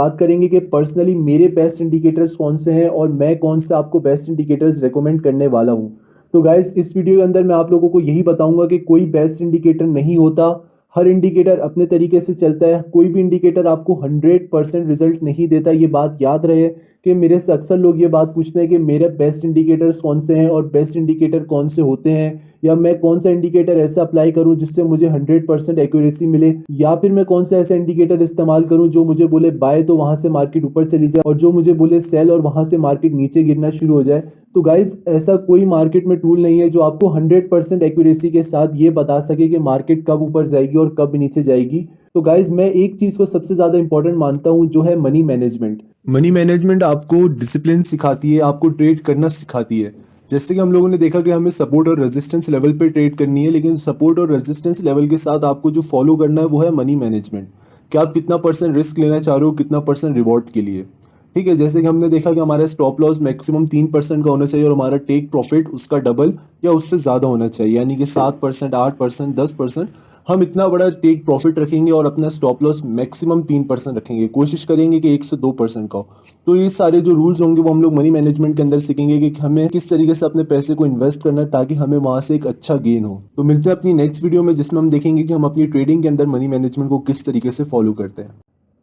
बात करेंगे कि पर्सनली मेरे बेस्ट इंडिकेटर्स कौन से हैं और मैं कौन से आपको बेस्ट इंडिकेटर्स रेकमेंड करने वाला हूं। तो गाइज इस वीडियो के अंदर मैं आप लोगों को यही बताऊंगा कि कोई बेस्ट इंडिकेटर नहीं होता, हर इंडिकेटर अपने तरीके से चलता है। कोई भी इंडिकेटर आपको 100% रिजल्ट नहीं देता, ये बात याद रहे कि मेरे से अक्सर लोग ये बात पूछते हैं कि मेरे बेस्ट इंडिकेटर्स कौन से हैं और बेस्ट इंडिकेटर कौन से होते हैं, या मैं कौन सा इंडिकेटर ऐसा अप्लाई करूं जिससे मुझे 100% एक्यूरेसी मिले, या फिर मैं कौन सा ऐसा इंडिकेटर इस्तेमाल करूं जो मुझे बोले बाय तो वहां से मार्केट ऊपर चली जाए और जो मुझे बोले सेल और वहां से मार्केट नीचे गिरना शुरू हो जाए। तो गाइज ऐसा कोई मार्केट में टूल नहीं है जो आपको 100% एक्यूरेसी के साथ ये बता सके कि मार्केट कब ऊपर जाएगी और कब नीचे जाएगी। तो गाइज मैं एक चीज को सबसे ज्यादा इंपॉर्टेंट मानता हूं जो है मनी मैनेजमेंट। मनी मैनेजमेंट आपको डिसिप्लिन सिखाती है, आपको ट्रेड करना सिखाती है। जैसे कि हम लोगों ने देखा कि हमें सपोर्ट और रेजिस्टेंस लेवल पे ट्रेड करनी है, लेकिन सपोर्ट और रेजिस्टेंस लेवल के साथ आपको जो फॉलो करना है वो है मनी मैनेजमेंट, कि आप कितना परसेंट रिस्क लेना चाह रहे हो, कितना परसेंट रिवॉर्ड के लिए। ठीक है, जैसे कि हमने देखा कि हमारा स्टॉप लॉस मैक्सिमम 3% का होना चाहिए और हमारा टेक प्रॉफिट उसका डबल या उससे ज़्यादा होना चाहिए, यानी कि 7%, 8%, 10%। हम इतना बड़ा टेक प्रॉफिट रखेंगे और अपना स्टॉप लॉस मैक्सिमम 3% रखेंगे, कोशिश करेंगे कि 1 से 2% का हो। तो ये सारे जो रूल्स होंगे वो हम लोग मनी मैनेजमेंट के अंदर सीखेंगे कि हमें किस तरीके से अपने पैसे को इन्वेस्ट करना है ताकि हमें वहां से एक अच्छा गेन हो। तो मिलते हैं अपनी नेक्स्ट वीडियो में जिसमें हम देखेंगे कि हम अपनी ट्रेडिंग के अंदर मनी मैनेजमेंट को किस तरीके से फॉलो करते हैं।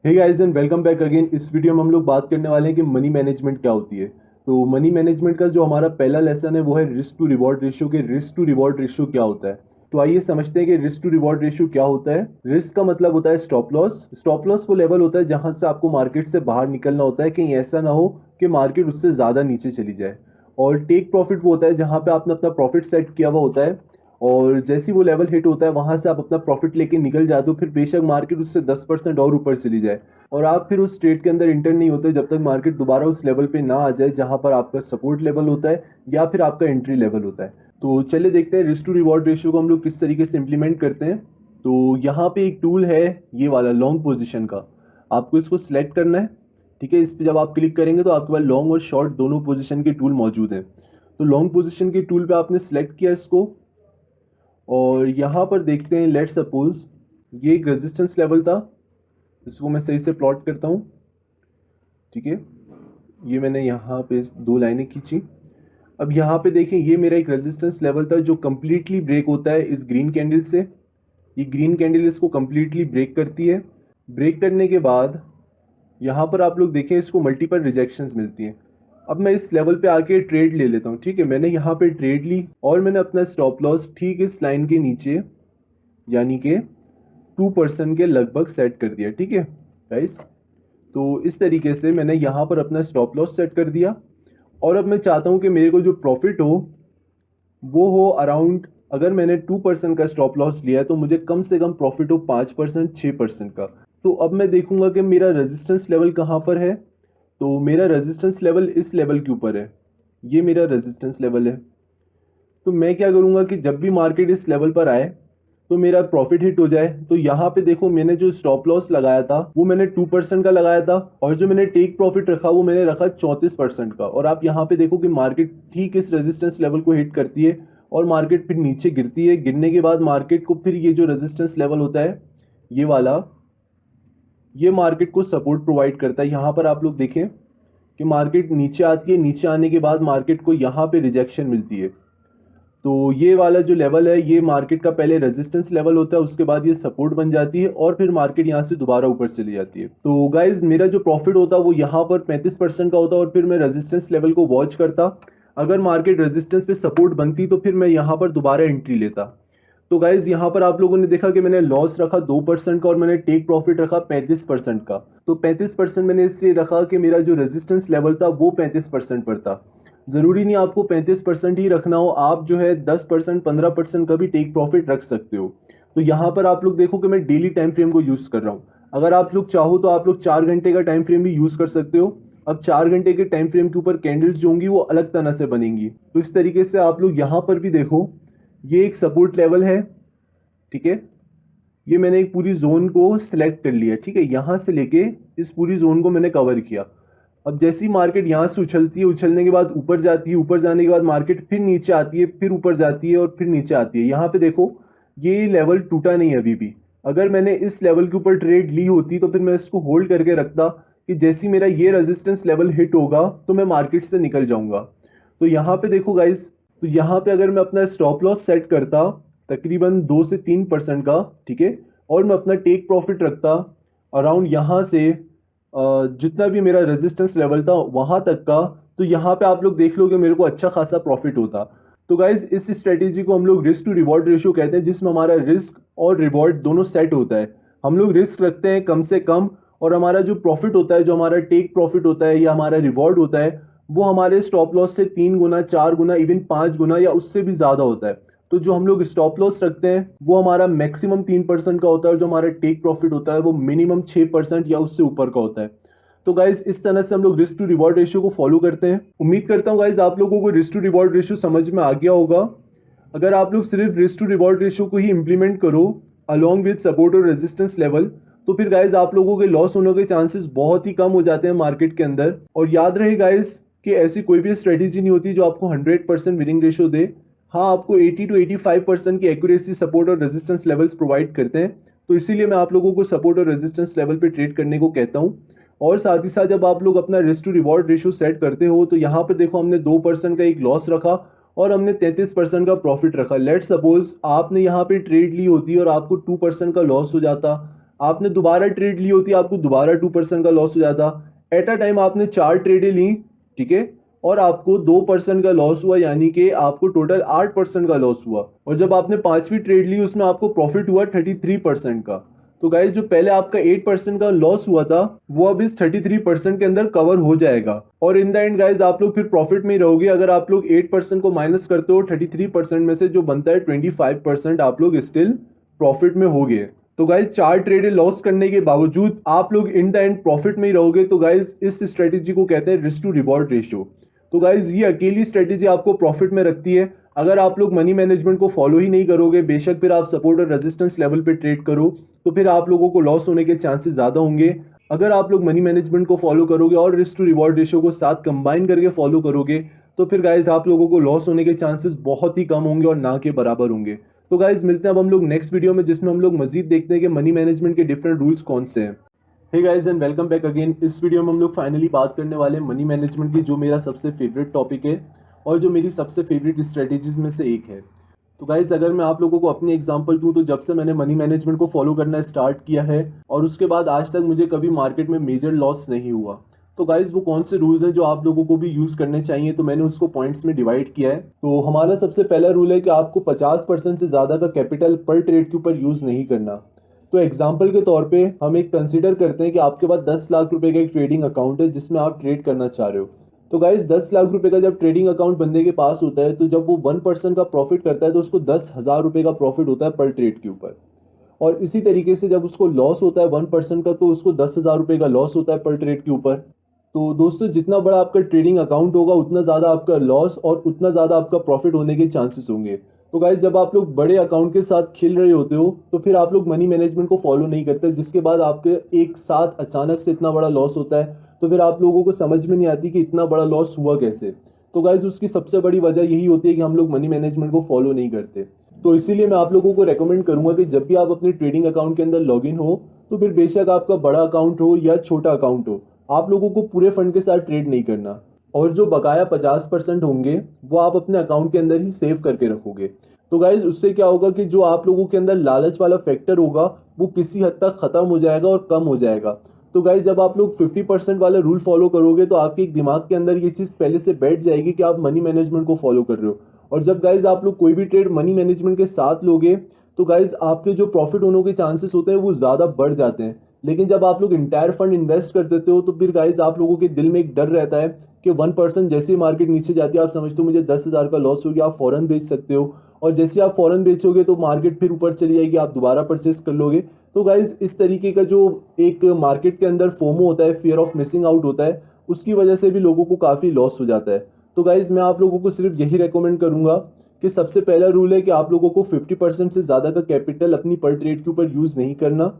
Hey guys and welcome back again. इस वीडियो में हम लोग बात करने वाले हैं कि मनी मैनेजमेंट क्या होती है। तो मनी मैनेजमेंट का जो हमारा पहला लेसन है वो है रिस्क टू रिवॉर्ड रेशियो। के रिस्क टू रिवॉर्ड रेशियो क्या होता है, तो आइए समझते हैं कि रिस्क टू रिवॉर्ड रेशियो क्या होता है। रिस्क का मतलब होता है स्टॉप लॉस। स्टॉप लॉस वो लेवल होता है जहां से आपको मार्केट से बाहर निकलना होता है, कहीं ऐसा ना हो कि मार्केट उससे ज्यादा नीचे चली जाए। और टेक प्रॉफिट वो होता है जहां पे आपने अपना प्रॉफिट सेट किया हुआ होता है और जैसी वो लेवल हिट होता है वहां से आप अपना प्रॉफिट लेके निकल जाते हो, फिर बेशक मार्केट उससे 10% और ऊपर चली जाए और आप फिर उस ट्रेड के अंदर इंटर नहीं होते जब तक मार्केट दोबारा उस लेवल पे ना आ जाए जहां पर आपका सपोर्ट लेवल होता है या फिर आपका एंट्री लेवल होता है। तो चलिए देखते हैं रिस्क टू रिवॉर्ड रेशियो को हम लोग किस तरीके से इंप्लीमेंट करते हैं। तो यहाँ पे एक टूल है ये वाला लॉन्ग पोजिशन का, आपको इसको सिलेक्ट करना है। ठीक है, इस पर जब आप क्लिक करेंगे तो आपके पास लॉन्ग और शॉर्ट दोनों पोजिशन के टूल मौजूद हैं। तो लॉन्ग पोजिशन के टूल पे आपने सिलेक्ट किया इसको और यहाँ पर देखते हैं लेट सपोज ये एक रेजिस्टेंस लेवल था, इसको मैं सही से प्लॉट करता हूँ। ठीक है, ये मैंने यहाँ पे 2 लाइनें खींची। अब यहाँ पे देखें ये मेरा एक रेजिस्टेंस लेवल था जो कम्प्लीटली ब्रेक होता है इस ग्रीन कैंडल से। ये ग्रीन कैंडल इसको कम्प्लीटली ब्रेक करती है। ब्रेक करने के बाद यहाँ पर आप लोग देखें इसको मल्टीपल रिजेक्शंस मिलती हैं। अब मैं इस लेवल पे आके ट्रेड ले लेता हूँ। ठीक है, मैंने यहाँ पे ट्रेड ली और मैंने अपना स्टॉप लॉस ठीक इस लाइन के नीचे यानी कि 2% के लगभग सेट कर दिया। ठीक है गाइस, तो इस तरीके से मैंने यहाँ पर अपना स्टॉप लॉस सेट कर दिया और अब मैं चाहता हूँ कि मेरे को जो प्रॉफिट हो वो हो अराउंड, अगर मैंने 2% का स्टॉप लॉस लिया है तो मुझे कम से कम प्रॉफिट हो 5%, 6% का। तो अब मैं देखूंगा कि मेरा रेजिस्टेंस लेवल कहाँ पर है। तो मेरा रेजिस्टेंस लेवल इस लेवल के ऊपर है, ये मेरा रेजिस्टेंस लेवल है। तो मैं क्या करूँगा कि जब भी मार्केट इस लेवल पर आए तो मेरा प्रॉफिट हिट हो जाए। तो यहाँ पे देखो मैंने जो स्टॉप लॉस लगाया था वो मैंने 2% का लगाया था और जो मैंने टेक प्रॉफिट रखा वो मैंने रखा 34% का। और आप यहाँ पे देखो कि मार्केट ठीक इस रेजिस्टेंस लेवल को हिट करती है और मार्केट फिर नीचे गिरती है। गिरने के बाद मार्केट को फिर ये जो रेजिस्टेंस लेवल होता है ये वाला, ये मार्केट को सपोर्ट प्रोवाइड करता है। यहाँ पर आप लोग देखें कि मार्केट नीचे आती है, नीचे आने के बाद मार्केट को यहाँ पे रिजेक्शन मिलती है। तो ये वाला जो लेवल है ये मार्केट का पहले रेजिस्टेंस लेवल होता है, उसके बाद ये सपोर्ट बन जाती है और फिर मार्केट यहाँ से दोबारा ऊपर चली जाती है। तो गाइज मेरा जो प्रॉफिट होता वो यहाँ पर 35% का होता और फिर मैं रेजिस्टेंस लेवल को वॉच करता। अगर मार्केट रेजिस्टेंस पे सपोर्ट बनती तो फिर मैं यहाँ पर दोबारा एंट्री लेता। तो गाइज यहाँ पर आप लोगों ने देखा कि मैंने लॉस रखा 2% का और मैंने टेक प्रॉफिट रखा 35% का। तो 35% मैंने इसलिए रखा कि मेरा जो रेजिस्टेंस लेवल था वो 35% पर था। ज़रूरी नहीं आपको 35% ही रखना हो, आप जो है 10%, 15% का भी टेक प्रॉफिट रख सकते हो। तो यहाँ पर आप लोग देखो कि मैं डेली टाइम फ्रेम को यूज़ कर रहा हूँ। अगर आप लोग चाहो तो आप लोग 4 घंटे का टाइम फ्रेम भी यूज़ कर सकते हो। अब 4 घंटे के टाइम फ्रेम के ऊपर कैंडल्स जो होंगी वो अलग तरह से बनेंगी। तो इस तरीके से आप लोग यहाँ पर भी देखो ये एक सपोर्ट लेवल है। ठीक है, ये मैंने एक पूरी जोन को सिलेक्ट कर लिया। ठीक है, यहाँ से लेके इस पूरी जोन को मैंने कवर किया। अब जैसी मार्केट यहाँ से उछलती है, उछलने के बाद ऊपर जाती है, ऊपर जाने के बाद मार्केट फिर नीचे आती है, फिर ऊपर जाती है और फिर नीचे आती है। यहाँ पे देखो ये लेवल टूटा नहीं है अभी भी। अगर मैंने इस लेवल के ऊपर ट्रेड ली होती तो फिर मैं इसको होल्ड करके रखता कि जैसे ही मेरा ये रेजिस्टेंस लेवल हिट होगा तो मैं मार्केट से निकल जाऊंगा। तो यहाँ पे देखो गाइज, तो यहाँ पे अगर मैं अपना स्टॉप लॉस सेट करता तकरीबन 2 से 3% का, ठीक है, और मैं अपना टेक प्रॉफिट रखता अराउंड यहाँ से जितना भी मेरा रेजिस्टेंस लेवल था वहाँ तक का, तो यहाँ पे आप लोग देख लो कि मेरे को अच्छा खासा प्रॉफिट होता। तो गाइज इस स्ट्रेटेजी को हम लोग रिस्क टू रिवॉर्ड रेशियो कहते हैं, जिसमें हमारा रिस्क और रिवॉर्ड दोनों सेट होता है। हम लोग रिस्क रखते हैं कम से कम, और हमारा जो प्रॉफिट होता है, जो हमारा टेक प्रॉफिट होता है या हमारा रिवॉर्ड होता है, वो हमारे स्टॉप लॉस से 3 गुना, 4 गुना, इवन 5 गुना या उससे भी ज़्यादा होता है। तो जो हम लोग स्टॉप लॉस रखते हैं वो हमारा मैक्सिमम 3% का होता है, और जो हमारा टेक प्रॉफिट होता है वो मिनिमम 6% या उससे ऊपर का होता है। तो गाइज इस तरह से हम लोग रिस्क टू रिवॉर्ड रेशियो को फॉलो करते हैं। उम्मीद करता हूँ गाइज आप लोगों को रिस्क टू रिवॉर्ड रेशियो समझ में आ गया होगा। अगर आप लोग सिर्फ रिस्क टू रिवॉर्ड रेशियो को ही इंप्लीमेंट करो अलॉन्ग विद सपोर्ट और रेजिस्टेंस लेवल, तो फिर गाइज आप लोगों के लॉस होने के चांसेस बहुत ही कम हो जाते हैं मार्केट के अंदर। और याद रहे गाइज कि ऐसी कोई भी स्ट्रेटेजी नहीं होती जो आपको 100% विनिंग रेशियो दे। हाँ, आपको 80 to 85% की एक्यूरेसी, सपोर्ट और रेजिस्टेंस लेवल्स प्रोवाइड करते हैं। तो इसीलिए मैं आप लोगों को सपोर्ट और रेजिस्टेंस लेवल पे ट्रेड करने को कहता हूँ। और साथ ही साथ जब आप लोग अपना risk to reward ratio set करते हो, तो यहाँ पे देखो हमने 2% का एक लॉस रखा और हमने 33% का प्रॉफिट रखा। लेट सपोज आपने यहाँ पे ट्रेड ली होती और आपको 2% का लॉस हो जाता, आपने दोबारा ट्रेड ली होती, आपको दोबारा 2% का लॉस हो जाता। एट अ टाइम आपने 4 ट्रेडें ली, ठीक है, और आपको 2% का लॉस हुआ, यानी कि आपको टोटल 8% का लॉस हुआ। और जब आपने 5वीं ट्रेड ली उसमें आपको प्रॉफिट हुआ 33% का। तो गाइज जो पहले आपका 8% का लॉस हुआ था वो अब इस 33% के अंदर कवर हो जाएगा, और इन द एंड गाइज आप लोग फिर प्रॉफिट में ही रहोगे। अगर आप लोग 8% को माइनस करते हो 33% में से, जो बनता है 25%, आप लोग स्टिल प्रॉफिट में होगे। तो गाइज 4 ट्रेडें लॉस करने के बावजूद आप लोग इन द एंड प्रॉफिट में ही रहोगे। तो गाइज इस स्ट्रेटेजी को कहते हैं रिस्क टू रिवॉर्ड रेशियो। तो गाइज ये अकेली स्ट्रेटेजी आपको प्रॉफिट में रखती है। अगर आप लोग मनी मैनेजमेंट को फॉलो ही नहीं करोगे, बेशक फिर आप सपोर्ट और रेजिस्टेंस लेवल पे ट्रेड करो, तो फिर आप लोगों को लॉस होने के चांसेस ज़्यादा होंगे। अगर आप लोग मनी मैनेजमेंट को फॉलो करोगे और रिस्क टू रिवॉर्ड रेशियो को साथ कंबाइन करके फॉलो करोगे, तो फिर गाइज आप लोगों को लॉस होने के चांसेस बहुत ही कम होंगे और ना के बराबर होंगे। तो गाइज मिलते हैं अब हम लोग नेक्स्ट वीडियो में, जिसमें हम लोग मजीद देखते हैं कि मनी मैनेजमेंट के डिफरेंट रूल्स कौन से हैं। Hey guys and welcome back again. इस वीडियो में हम लोग फाइनली बात करने वाले हैं मनी मैनेजमेंट की, जो मेरा सबसे फेवरेट टॉपिक है और जो मेरी सबसे फेवरेट स्ट्रेटेजीज में से एक है। तो गाइज अगर मैं आप लोगों को अपनी एग्जांपल दूं, तो जब से मैंने मनी मैनेजमेंट को फॉलो करना स्टार्ट किया है और उसके बाद आज तक मुझे कभी मार्केट में मेजर लॉस नहीं हुआ। तो गाइज वो कौन से रूल्स हैं जो आप लोगों को भी यूज़ करने चाहिए, तो मैंने उसको पॉइंट्स में डिवाइड किया है। तो हमारा सबसे पहला रूल है कि आपको 50% से ज़्यादा का कैपिटल पर ट्रेड के ऊपर यूज़ नहीं करना। तो एग्जाम्पल के तौर पे हम एक कंसीडर करते हैं कि आपके पास 10 लाख रुपए का एक ट्रेडिंग अकाउंट है जिसमें आप ट्रेड करना चाह रहे हो। तो गाइज 10 लाख रुपए का जब ट्रेडिंग अकाउंट बंदे के पास होता है, तो जब वो 1% का प्रॉफिट करता है तो उसको 10,000 रुपये का प्रॉफिट होता है पर ट्रेड के ऊपर। और इसी तरीके से जब उसको लॉस होता है 1% का, तो उसको 10,000 रुपये का लॉस होता है पर ट्रेड के ऊपर। तो दोस्तों जितना बड़ा आपका ट्रेडिंग अकाउंट होगा उतना ज़्यादा आपका लॉस और उतना ज़्यादा आपका प्रॉफिट होने के चांसेस होंगे। तो गाइज जब आप लोग बड़े अकाउंट के साथ खेल रहे होते हो तो फिर आप लोग मनी मैनेजमेंट को फॉलो नहीं करते, जिसके बाद आपके एक साथ अचानक से इतना बड़ा लॉस होता है, तो फिर आप लोगों को समझ में नहीं आती कि इतना बड़ा लॉस हुआ कैसे। तो गाइज उसकी सबसे बड़ी वजह यही होती है कि हम लोग मनी मैनेजमेंट को फॉलो नहीं करते। तो इसीलिए मैं आप लोगों को रेकमेंड करूंगा कि जब भी आप अपने ट्रेडिंग अकाउंट के अंदर लॉगिन हो, तो फिर बेशक आपका बड़ा अकाउंट हो या छोटा अकाउंट हो, आप लोगों को पूरे फंड के साथ ट्रेड नहीं करना, और जो बकाया 50% होंगे वो आप अपने अकाउंट के अंदर ही सेव करके रखोगे। तो गाइज उससे क्या होगा कि जो आप लोगों के अंदर लालच वाला फैक्टर होगा वो किसी हद तक ख़त्म हो जाएगा और कम हो जाएगा। तो गाइज जब आप लोग 50% वाला रूल फॉलो करोगे तो आपके दिमाग के अंदर ये चीज़ पहले से बैठ जाएगी कि आप मनी मैनेजमेंट को फॉलो कर रहे हो। और जब गाइज आप लोग कोई भी ट्रेड मनी मैनेजमेंट के साथ लोगे, तो गाइज आपके जो प्रॉफिट होने के चांसेस होते हैं वो ज़्यादा बढ़ जाते हैं। लेकिन जब आप लोग इंटायर फंड इन्वेस्ट कर देते हो, तो फिर गाइज आप लोगों के दिल में एक डर रहता है कि 1% जैसे ही मार्केट नीचे जाती है, आप समझते हो मुझे 10,000 का लॉस हो गया, आप फ़ौरन बेच सकते हो, और जैसे आप फ़ौरन बेचोगे तो मार्केट फिर ऊपर चली जाएगी, आप दोबारा परचेस कर लोगे। तो गाइज इस तरीके का जो एक मार्केट के अंदर फोमो होता है, फियर ऑफ मिसिंग आउट होता है, उसकी वजह से भी लोगों को काफ़ी लॉस हो जाता है। तो गाइज मैं आप लोगों को सिर्फ यही रेकमेंड करूँगा कि सबसे पहला रूल है कि आप लोगों को 50% से ज़्यादा का कैपिटल अपनी पर ट्रेड के ऊपर यूज़ नहीं करना।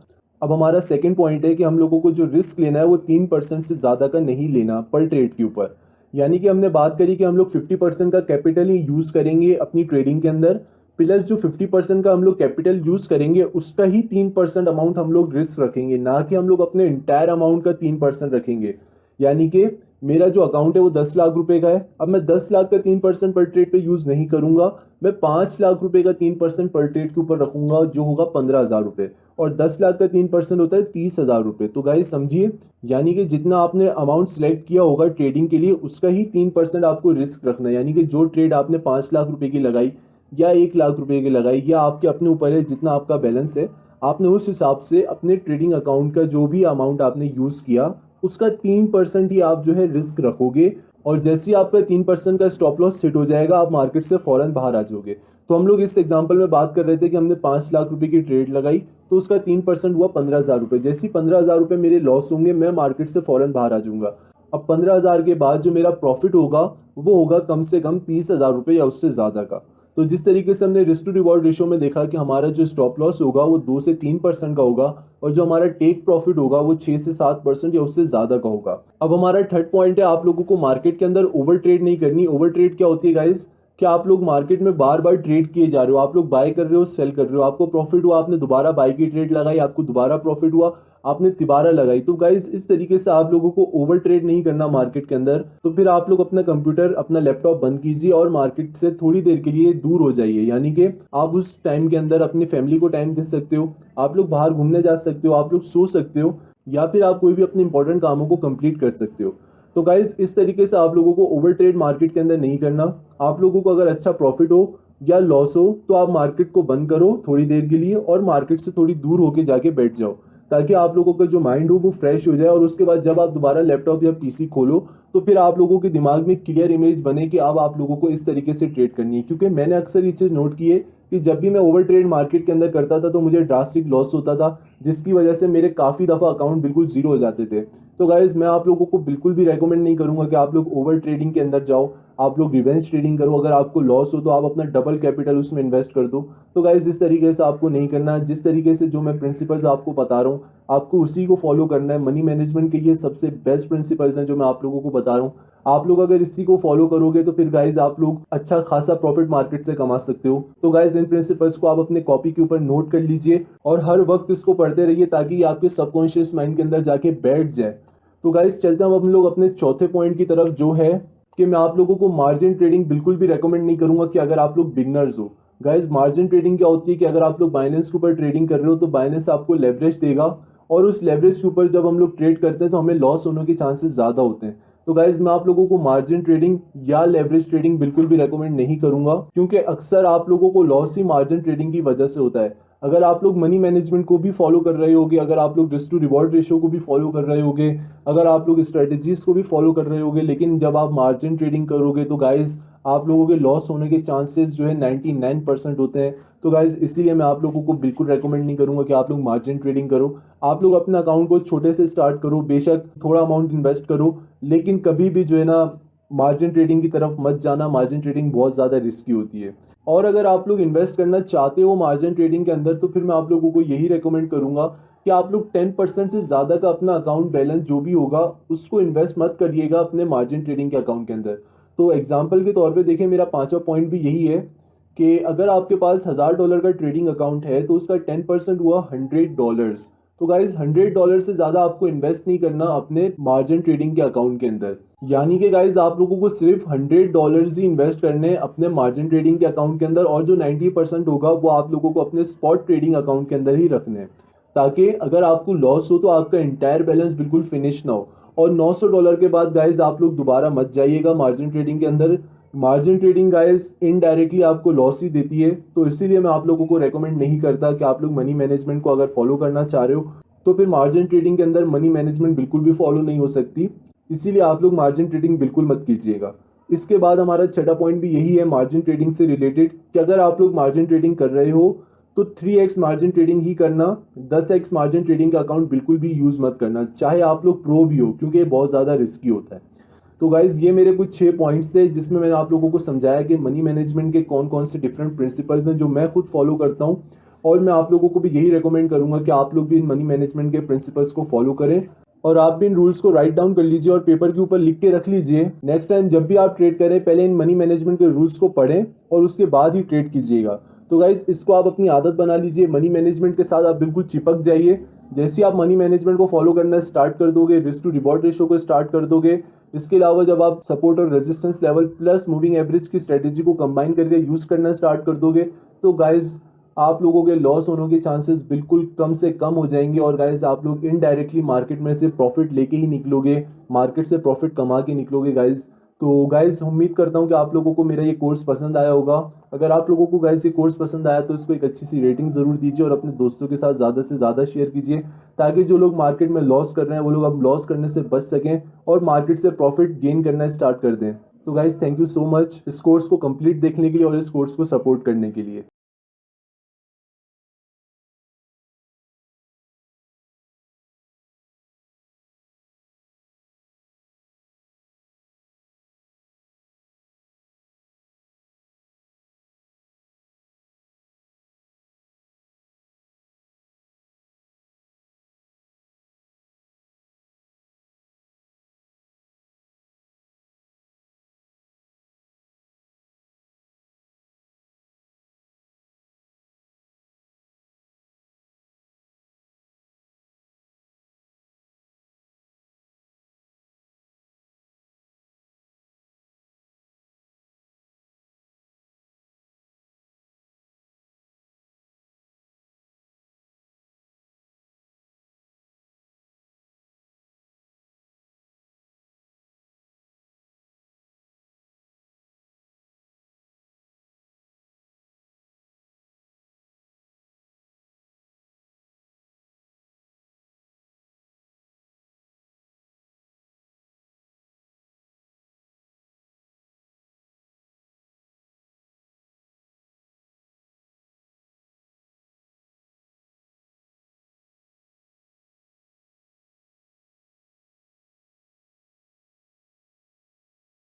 अब हमारा सेकंड पॉइंट है कि हम लोगों को जो रिस्क लेना है वो 3% से ज़्यादा का नहीं लेना पर ट्रेड के ऊपर। यानी कि हमने बात करी कि हम लोग 50% का कैपिटल ही यूज़ करेंगे अपनी ट्रेडिंग के अंदर, प्लस जो 50% का हम लोग कैपिटल यूज करेंगे उसका ही 3% अमाउंट हम लोग रिस्क रखेंगे, ना कि हम लोग अपने इंटायर अमाउंट का 3% रखेंगे। यानी कि मेरा जो अकाउंट है वो 10 लाख रुपए का है, अब मैं 10 लाख का 3% पर ट्रेड पे यूज नहीं करूंगा, मैं 5 लाख रुपए का 3% पर ट्रेड के ऊपर रखूंगा जो होगा 15,000 रुपए, और 10 लाख का 3% होता है 30,000 रुपए। तो गाइस समझिए, यानी कि जितना आपने अमाउंट सेलेक्ट किया होगा ट्रेडिंग के लिए उसका ही 3% आपको रिस्क रखना है। यानी कि जो ट्रेड आपने 5 लाख रुपए की लगाई या 1 लाख रुपए की लगाई, या आपके अपने ऊपर है जितना आपका बैलेंस है, आपने उस हिसाब से अपने ट्रेडिंग अकाउंट का जो भी अमाउंट आपने यूज किया उसका 3% ही आप जो है रिस्क रखोगे। और जैसे ही आपका 3% का स्टॉप लॉस हिट हो जाएगा आप मार्केट से फौरन बाहर आ जाओगे। तो हम लोग इस एग्जांपल में बात कर रहे थे कि हमने 5 लाख रुपए की ट्रेड लगाई तो उसका 3% हुआ 15,000 रुपए। जैसे ही 15,000 रुपए मेरे लॉस होंगे मैं मार्केट से फौरन बाहर आ जाऊंगा। अब 15,000 के बाद जो मेरा प्रॉफिट होगा वो होगा कम से कम 30,000 रुपए या उससे ज़्यादा का। तो जिस तरीके से हमने रिस्क टू रिवॉर्ड रेशियो में देखा कि हमारा जो स्टॉप लॉस होगा वो 2 से 3% का होगा, और जो हमारा टेक प्रॉफिट होगा वो 6 से 7% या उससे ज्यादा का होगा। अब हमारा थर्ड पॉइंट है, आप लोगों को मार्केट के अंदर ओवर ट्रेड नहीं करनी। ओवर ट्रेड क्या होती है गाइज, कि आप लोग मार्केट में बार बार ट्रेड किए जा रहे हो, आप लोग बाय कर रहे हो सेल कर रहे हो, आपको प्रॉफिट हुआ आपने दोबारा बाय की ट्रेड लगाई, आपको दोबारा प्रॉफिट हुआ आपने तिबारा लगाई। तो गाइज इस तरीके से आप लोगों को ओवर ट्रेड नहीं करना मार्केट के अंदर। तो फिर आप लोग अपना कंप्यूटर अपना लैपटॉप बंद कीजिए और मार्केट से थोड़ी देर के लिए दूर हो जाइए। यानी कि आप उस टाइम के अंदर अपनी फैमिली को टाइम दे सकते हो, आप लोग बाहर घूमने जा सकते हो, आप लोग सो सकते हो, या फिर आप कोई भी अपने इंपॉर्टेंट कामों को कंप्लीट कर सकते हो। तो गाइज इस तरीके से आप लोगों को ओवर ट्रेड मार्केट के अंदर नहीं करना। आप लोगों को अगर अच्छा प्रॉफिट हो या लॉस हो तो आप मार्केट को बंद करो थोड़ी देर के लिए और मार्केट से थोड़ी दूर होके जाके बैठ जाओ, ताकि आप लोगों का जो माइंड हो वो फ्रेश हो जाए, और उसके बाद जब आप दोबारा लैपटॉप या पीसी खोलो तो फिर आप लोगों के दिमाग में क्लियर इमेज बने कि अब आप लोगों को इस तरीके से ट्रेड करनी है। क्योंकि मैंने अक्सर ये चीज़ नोट की है कि जब भी मैं ओवर ट्रेड मार्केट के अंदर करता था तो मुझे ड्रास्टिक लॉस होता था, जिसकी वजह से मेरे काफ़ी दफ़ा अकाउंट बिल्कुल जीरो हो जाते थे। तो गाइज मैं आप लोगों को बिल्कुल भी रेकमेंड नहीं करूंगा कि आप लोग ओवर ट्रेडिंग के अंदर जाओ, आप लोग रिवेंज ट्रेडिंग करो। अगर आपको लॉस हो तो आप अपना डबल कैपिटल उसमें इन्वेस्ट कर दो। तो गाइज इस तरीके से आपको नहीं करना है। जिस तरीके से जो मैं प्रिंसिपल्स आपको बता रहा हूँ आपको उसी को फॉलो करना है। मनी मैनेजमेंट के ये सबसे बेस्ट प्रिंसिपल्स हैं जो मैं आप लोगों को बता रहा हूँ। आप लोग अगर इसी को फॉलो करोगे तो फिर गाइज आप लोग अच्छा खासा प्रॉफिट मार्केट से कमा सकते हो। तो गाइज इन प्रिंसिपल्स को आप अपने कॉपी के ऊपर नोट कर लीजिए और हर वक्त इसको पढ़ते रहिए ताकि ये आपके सबकॉन्शियस माइंड के अंदर जाके बैठ जाए। तो गाइज चलते हैं अब हम लोग अपने चौथे पॉइंट की तरफ, जो है कि मैं आप लोगों को मार्जिन ट्रेडिंग बिल्कुल भी रेकमेंड नहीं करूंगा कि अगर आप लोग बिगनर्स हो। गाइज मार्जिन ट्रेडिंग क्या होती है कि अगर आप लोग बाइनेंस के ऊपर ट्रेडिंग कर रहे हो तो बाइनेंस आपको लेवरेज देगा, और उस लेवरेज के ऊपर जब हम लोग ट्रेड करते हैं तो हमें लॉस होने के चांसेस ज़्यादा होते हैं। तो गाइज मैं आप लोगों को मार्जिन ट्रेडिंग या लेवरेज ट्रेडिंग बिल्कुल भी रेकमेंड नहीं करूंगा, क्योंकि अक्सर आप लोगों को लॉस ही मार्जिन ट्रेडिंग की वजह से होता है। अगर आप लोग मनी मैनेजमेंट को भी फॉलो कर रहे होगे, अगर आप लोग रिस्क टू रिवॉर्ड रेशियो को भी फॉलो कर रहे होगे, अगर आप लोग स्ट्रेटेजीज को भी फॉलो कर रहे होगे, लेकिन जब आप मार्जिन ट्रेडिंग करोगे तो गाइज आप लोगों के लॉस होने के चांसेस जो है 99% होते हैं। तो गाइज इसीलिए मैं आप लोगों को बिल्कुल रेकमेंड नहीं करूंगा कि आप लोग मार्जिन ट्रेडिंग करो। आप लोग अपने अकाउंट को छोटे से स्टार्ट करो, बेशक थोड़ा अमाउंट इन्वेस्ट करो, लेकिन कभी भी जो है ना मार्जिन ट्रेडिंग की तरफ मत जाना। मार्जिन ट्रेडिंग बहुत ज़्यादा रिस्की होती है। और अगर आप लोग इन्वेस्ट करना चाहते हो मार्जिन ट्रेडिंग के अंदर तो फिर मैं आप लोगों को यही रेकमेंड करूंगा कि आप लोग 10% से ज़्यादा का अपना अकाउंट बैलेंस जो भी होगा उसको इन्वेस्ट मत करिएगा अपने मार्जिन ट्रेडिंग के अकाउंट के अंदर। तो एग्जाम्पल के तौर पे देखें, मेरा पांचवा पॉइंट भी यही है कि अगर आपके पास $1000 का ट्रेडिंग अकाउंट है तो उसका 10% हुआ $100। तो गाइज $100 से ज़्यादा आपको इन्वेस्ट नहीं करना अपने मार्जिन ट्रेडिंग के अकाउंट के अंदर। यानी कि गाइज आप लोगों को सिर्फ $100 ही इन्वेस्ट करने हैं अपने मार्जिन ट्रेडिंग के अकाउंट के अंदर, और जो 90% होगा वो आप लोगों को अपने स्पॉट ट्रेडिंग अकाउंट के अंदर ही रखने हैं, ताकि अगर आपको लॉस हो तो आपका इंटायर बैलेंस बिल्कुल फिनिश ना हो। और $900 के बाद गाइज आप लोग दोबारा मत जाइएगा मार्जिन ट्रेडिंग के अंदर। मार्जिन ट्रेडिंग गाइज इनडायरेक्टली आपको लॉस ही देती है। तो इसीलिए मैं आप लोगों को रेकमेंड नहीं करता कि आप लोग मनी मैनेजमेंट को अगर फॉलो करना चाह रहे हो तो फिर मार्जिन ट्रेडिंग के अंदर मनी मैनेजमेंट बिल्कुल भी फॉलो नहीं हो सकती। इसीलिए आप लोग मार्जिन ट्रेडिंग बिल्कुल मत कीजिएगा। इसके बाद हमारा छठा पॉइंट भी यही है मार्जिन ट्रेडिंग से रिलेटेड, कि अगर आप लोग मार्जिन ट्रेडिंग कर रहे हो तो 3x मार्जिन ट्रेडिंग ही करना। 10x मार्जिन ट्रेडिंग का अकाउंट बिल्कुल भी यूज़ मत करना, चाहे आप लोग प्रो भी हो, क्योंकि ये बहुत ज़्यादा रिस्की होता है। तो गाइज ये मेरे कुछ 6 पॉइंट्स थे जिसमें मैंने आप लोगों को समझाया कि मनी मैनेजमेंट के कौन कौन से डिफरेंट प्रिंसिपल्स हैं जो मैं खुद फॉलो करता हूँ, और मैं आप लोगों को भी यही रेकमेंड करूंगा कि आप लोग भी इन मनी मैनेजमेंट के प्रिंसिपल्स को फॉलो करें, और आप भी इन रूल्स को राइट डाउन कर लीजिए और पेपर के ऊपर लिख के रख लीजिए। नेक्स्ट टाइम जब भी आप ट्रेड करें पहले इन मनी मैनेजमेंट के रूल्स को पढ़ें और उसके बाद ही ट्रेड कीजिएगा। तो गाइज इसको आप अपनी आदत बना लीजिए। मनी मैनेजमेंट के साथ आप बिल्कुल चिपक जाइए। जैसे ही आप मनी मैनेजमेंट को फॉलो करना स्टार्ट कर दोगे, रिस्क टू रिवॉर्ड रेशो को स्टार्ट कर दोगे, इसके अलावा जब आप सपोर्ट और resistance level plus moving average की स्ट्रेटेजी को कंबाइन करके यूज करना स्टार्ट कर दोगे, तो गाइज आप लोगों के लॉस होने के चांसेस बिल्कुल कम से कम हो जाएंगे। और गाइज आप लोग इनडायरेक्टली मार्केट में से प्रॉफिट लेके ही निकलोगे, मार्केट से प्रॉफिट कमा के निकलोगे गाइज। तो गाइज उम्मीद करता हूँ कि आप लोगों को मेरा ये कोर्स पसंद आया होगा। अगर आप लोगों को गाइज ये कोर्स पसंद आया तो इसको एक अच्छी सी रेटिंग ज़रूर दीजिए और अपने दोस्तों के साथ ज़्यादा से ज़्यादा शेयर कीजिए, ताकि जो लोग मार्केट में लॉस कर रहे हैं वो लोग अब लॉस करने से बच सकें और मार्केट से प्रॉफिट गेन करना स्टार्ट कर दें। तो guys thank you so much इस कोर्स को कंप्लीट देखने के लिए और इस कोर्स को सपोर्ट करने के लिए।